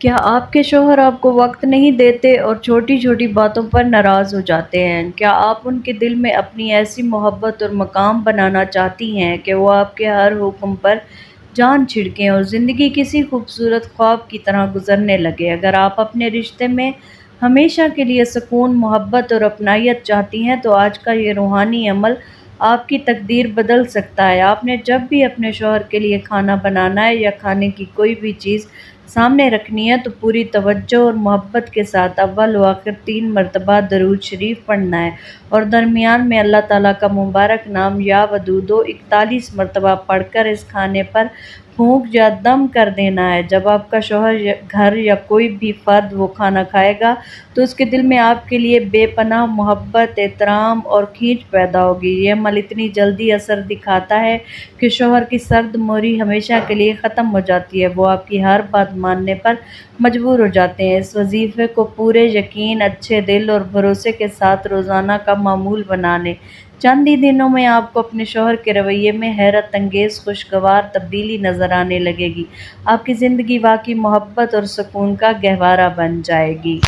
کیا آپ کے شوہر آپ کو وقت نہیں دیتے اور چھوٹی چھوٹی باتوں پر ناراض ہو جاتے ہیں؟ کیا آپ ان کے دل میں اپنی ایسی محبت اور مقام بنانا چاہتی ہیں کہ وہ آپ کے ہر حکم پر جان چھڑکیں اور زندگی کسی خوبصورت خواب کی طرح گزرنے لگے؟ اگر آپ اپنے رشتے میں ہمیشہ کے لیے سکون، محبت اور اپنائیت چاہتی ہیں تو آج کا یہ روحانی عمل آپ کی تقدیر بدل سکتا ہے۔ آپ نے جب بھی اپنے شوہر کے لیے کھانا بنانا ہے یا کھانے کی کوئی بھی چیز سامنے رکھنی ہے تو پوری توجہ اور محبت کے ساتھ اول و آخر 3 مرتبہ درود شریف پڑھنا ہے اور درمیان میں اللہ تعالیٰ کا مبارک نام یا ودودو 41 مرتبہ پڑھ کر اس کھانے پر پھونک یا دم کر دینا ہے۔ جب آپ کا شوہر گھر یا کوئی بھی فرد وہ کھانا کھائے گا تو اس کے دل میں آپ کے لیے بے پناہ محبت، احترام اور کھینچ پیدا ہوگی۔ یہ عمل اتنی جلدی اثر دکھاتا ہے کہ شوہر کی سرد موری ہمیشہ کے لیے ختم ہو جاتی ہے، وہ آپ کی ہر بات ماننے پر مجبور ہو جاتے ہیں۔ اس وظیفے کو پورے یقین، اچھے دل اور بھروسے کے ساتھ روزانہ کا معمول بنا لیں۔ چند ہی دنوں میں آپ کو اپنے شوہر کے رویے میں حیرت انگیز خوشگوار تبدیلی نظر آنے لگے گی۔ آپ کی زندگی واقعی محبت اور سکون کا گہوارہ بن جائے گی۔